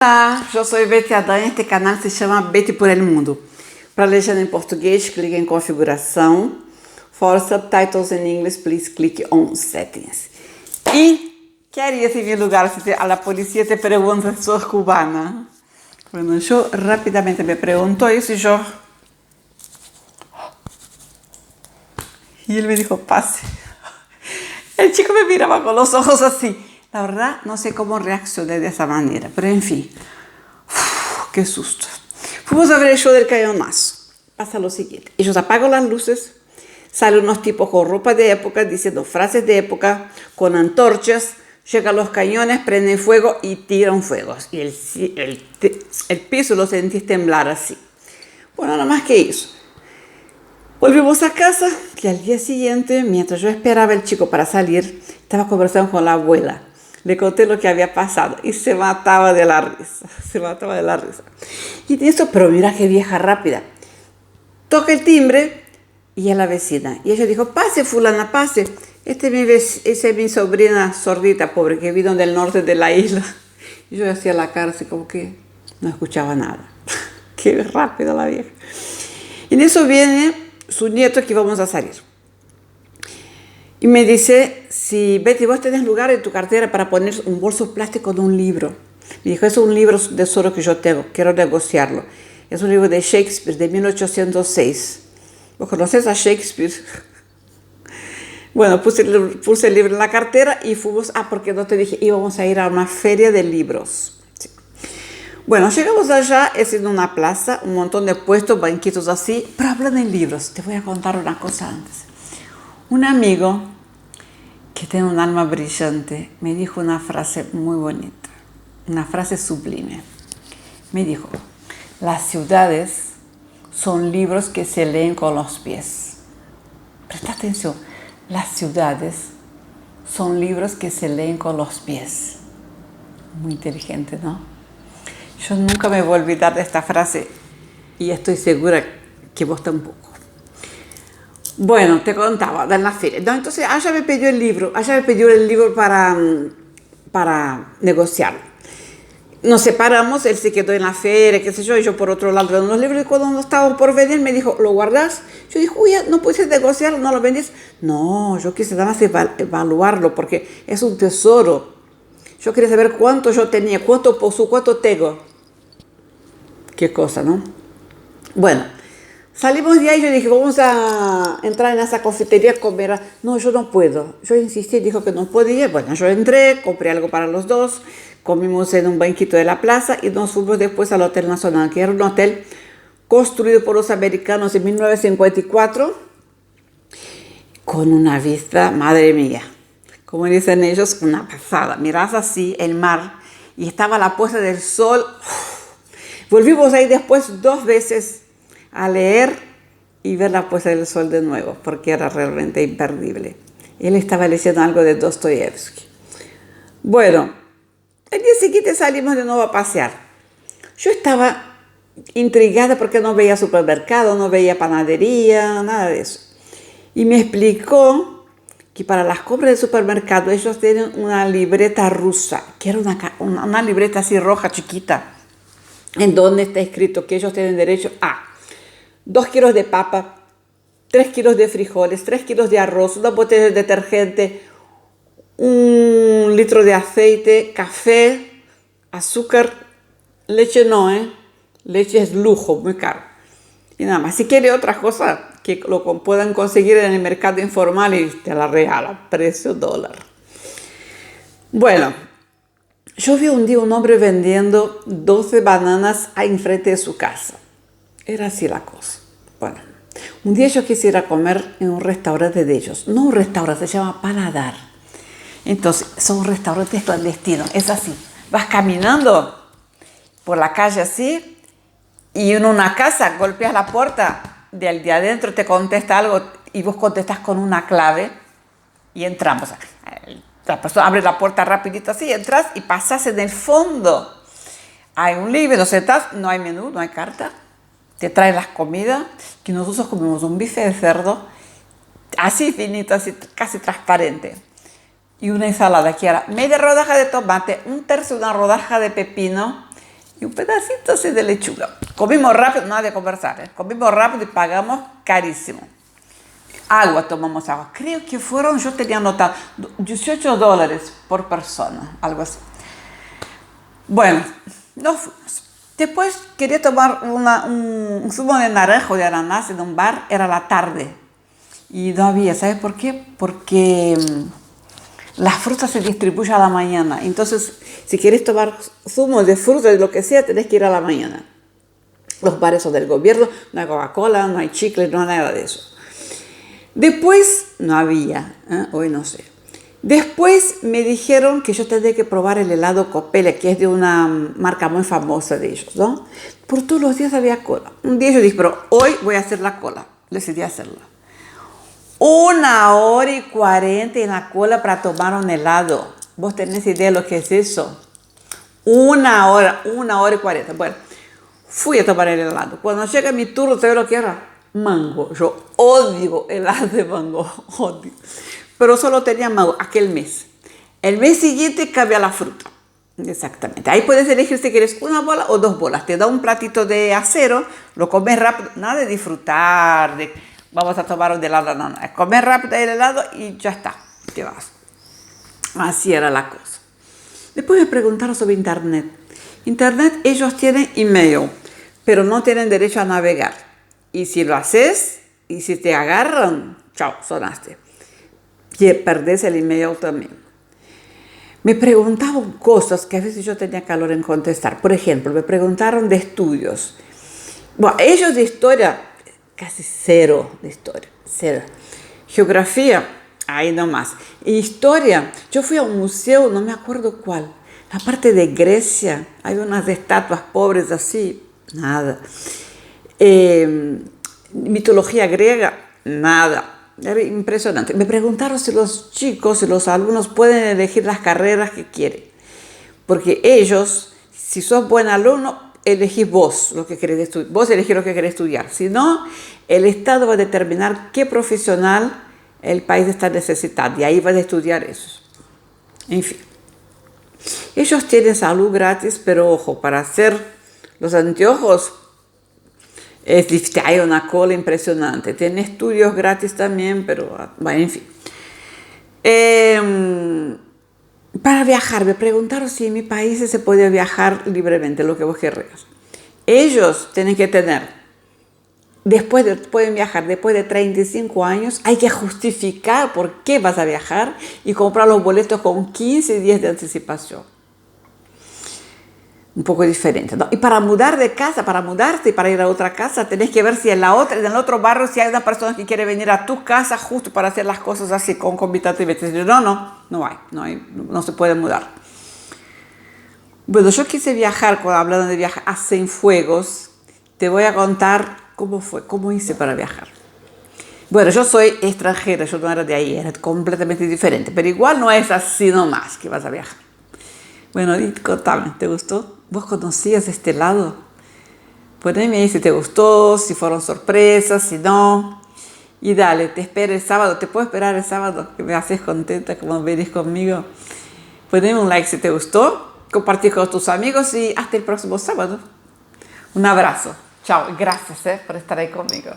Olá, eu sou Betty Adan e este canal se chama Betty por el Mundo. Para legenda em português, clique em configuração. For subtitles in English, please click on settings. Y querías en mi lugar si a la policía te pregunta si sos cubana. Bueno, yo rápidamente me pregunto eso y yo... Y él me dijo, pase. El chico me miraba con los ojos así. La verdad, no sé cómo reaccioné de esa manera, pero en fin. Qué susto. Fuimos a ver el show del cañonazo. Pasa lo siguiente. Ellos apagan las luces. Salen unos tipos con ropa de época, diciendo frases de época, con antorchas. Llegan los cañones, prenden fuego y tiran fuegos. Y el piso lo sentís temblar así. Bueno, nada más que eso. Volvimos a casa, que al día siguiente, mientras yo esperaba el chico para salir, estaba conversando con la abuela. Le conté lo que había pasado y se mataba de la risa. Se mataba de la risa. Y de eso, pero mira qué vieja rápida. Toca el timbre y es la vecina. Y ella dijo, pase fulana, pase. Esa es mi sobrina sordita, pobre, que vino del norte de la isla. Y yo hacía la cara así como que no escuchaba nada. Qué rápida la vieja. Y en eso viene su nieto que íbamos a salir. Y me dice, si Betty, vos tenés lugar en tu cartera para poner un bolso plástico de un libro. Me dijo, es un libro de tesoro que yo tengo, quiero negociarlo. Es un libro de Shakespeare, de 1806. ¿Vos conocés a Shakespeare? Bueno, puse el libro en la cartera y fuimos, porque no te dije, íbamos a ir a una feria de libros. Sí. Bueno, llegamos allá, es en una plaza, un montón de puestos, banquitos así, pero hablando de libros, te voy a contar una cosa antes. Un amigo que tiene un alma brillante me dijo una frase muy bonita, una frase sublime. Me dijo, las ciudades son libros que se leen con los pies. Presta atención, las ciudades son libros que se leen con los pies. Muy inteligente, ¿no? Yo nunca me voy a olvidar de esta frase y estoy segura que vos tampoco. Bueno, te contaba de la feria. No, entonces, ella me pidió el libro para negociarlo. Nos separamos, él se quedó en la feria, qué sé yo, y yo por otro lado de los libros. Y cuando nos estábamos por vender, me dijo, ¿lo guardás? Yo dije, uy, ¿no puedes negociarlo? ¿No lo vendés? No, yo quise nada más evaluarlo porque es un tesoro. Yo quería saber cuánto yo tenía, cuánto poseo, cuánto tengo. Qué cosa, ¿no? Bueno. Salimos de ahí y yo dije, vamos a entrar en esa cafetería a comer. No, yo no puedo. Yo insistí, dijo que no podía. Bueno, yo entré, compré algo para los dos, comimos en un banquito de la plaza y nos fuimos después al Hotel Nacional, que era un hotel construido por los americanos en 1954, con una vista, madre mía, como dicen ellos, una pasada. Mirás así el mar y estaba la puesta del sol. Volvimos ahí después 2 veces a leer y ver la puesta del sol de nuevo, porque era realmente imperdible. Él estaba leyendo algo de Dostoyevsky. Bueno, el día siguiente salimos de nuevo a pasear. Yo estaba intrigada porque no veía supermercado, no veía panadería, nada de eso. Y me explicó que para las compras del supermercado ellos tienen una libreta rusa, que era una libreta así roja chiquita, en donde está escrito que ellos tienen derecho a 2 kilos de papa, 3 kilos de frijoles, 3 kilos de arroz, 2 botellas de detergente, 1 litro de aceite, café, azúcar, leche no, leche es lujo, muy caro. Y nada más, si quiere otra cosa que lo puedan conseguir en el mercado informal y te la regala, precio dólar. Bueno, yo vi un día un hombre vendiendo 12 bananas enfrente de su casa. Era así la cosa. Bueno, un día yo quisiera comer en un restaurante de ellos. No un restaurante, se llama Paladar. Entonces, son restaurantes clandestinos. Es así. Vas caminando por la calle así y en una casa golpeas la puerta, del de adentro te contesta algo y vos contestas con una clave y entramos. La persona abre la puerta rapidito así, entras y pasas en el fondo. Hay un living, no sentás, no hay menú, no hay carta. Te traen las comidas, que nosotros comimos un bife de cerdo, así finito, así casi transparente. Y una ensalada que era media rodaja de tomate, 1/3 de una rodaja de pepino, y un pedacito así de lechuga. Comimos rápido, nada de conversar, ¿eh? Comimos rápido y pagamos carísimo. Agua, tomamos agua. Creo que fueron, yo tenía anotado, $18 por persona, algo así. Bueno, nos fuimos. Después quería tomar un zumo de naranja o de ananá en un bar, era la tarde. Y no había, ¿sabes por qué? Porque las frutas se distribuyen a la mañana. Entonces, si quieres tomar zumo de fruta, de lo que sea, tenés que ir a la mañana. Los bares son del gobierno, no hay Coca-Cola, no hay chicles, no hay nada de eso. Después, no había, hoy no sé. Después me dijeron que yo tendría que probar el helado Copele, que es de una marca muy famosa de ellos, ¿no? Por todos los días había cola. Un día yo dije, pero hoy voy a hacer la cola. Decidí hacerla. 1 hora y 40 en la cola para tomar un helado. ¿Vos tenés idea de lo que es eso? 1 hora y 40. Bueno, fui a tomar el helado. Cuando llega mi turno, ¿sabes lo que era? Mango. Yo odio helado de mango. Odio. Pero solo tenía mango aquel mes. El mes siguiente cambia la fruta. Exactamente. Ahí puedes elegir si quieres una bola o 2 bolas. Te da un platito de acero, lo comes rápido. Nada de disfrutar, de vamos a tomar un helado. No, no. Comer rápido el helado y ya está. Te vas. Así era la cosa. Después me preguntaron sobre Internet. Internet, ellos tienen email, pero no tienen derecho a navegar. Y si lo haces, y si te agarran, chao, sonaste. Y perdés el email también. Me preguntaban cosas que a veces yo tenía calor en contestar. Por ejemplo, me preguntaron de estudios. Bueno, ellos de historia, casi cero de historia, cero. Geografía, ahí nomás. Historia, yo fui a un museo, no me acuerdo cuál. La parte de Grecia, hay unas estatuas pobres así, nada. Mitología griega, nada. Era impresionante. Me preguntaron si los chicos, si los alumnos pueden elegir las carreras que quieren. Porque ellos, si sos buen alumno, elegís vos lo que querés estudiar. Vos elegís lo que querés estudiar. Si no, el Estado va a determinar qué profesional el país está necesitando. Y ahí vas a estudiar eso. En fin. Ellos tienen salud gratis, pero ojo, para hacer los anteojos, hay una cola impresionante. Tiene estudios gratis también, pero bueno, en fin. Para viajar, me preguntaron si en mi país se podía viajar libremente, lo que vos querrías. Ellos tienen que tener, pueden viajar después de 35 años, hay que justificar por qué vas a viajar y comprar los boletos con 15 días de anticipación. Un poco diferente, ¿no? Y para mudar de casa, para mudarte y para ir a otra casa, tenés que ver si en el otro barrio, si hay una persona que quiere venir a tu casa justo para hacer las cosas así concomitantemente. No se puede mudar. Bueno, yo quise viajar, cuando hablando de viajar a Cienfuegos, te voy a contar cómo fue, cómo hice para viajar. Bueno, yo soy extranjera, yo no era de ahí, era completamente diferente, pero igual no es así nomás que vas a viajar. Bueno, y contame, ¿te gustó? ¿Vos conocías este lado? Poneme ahí si te gustó, si fueron sorpresas, si no. Y dale, te espero el sábado. ¿Te puedo esperar el sábado? Que me haces contenta como venís conmigo. Poneme un like si te gustó. Compartir con tus amigos y hasta el próximo sábado. Un abrazo. Chao. Gracias por estar ahí conmigo.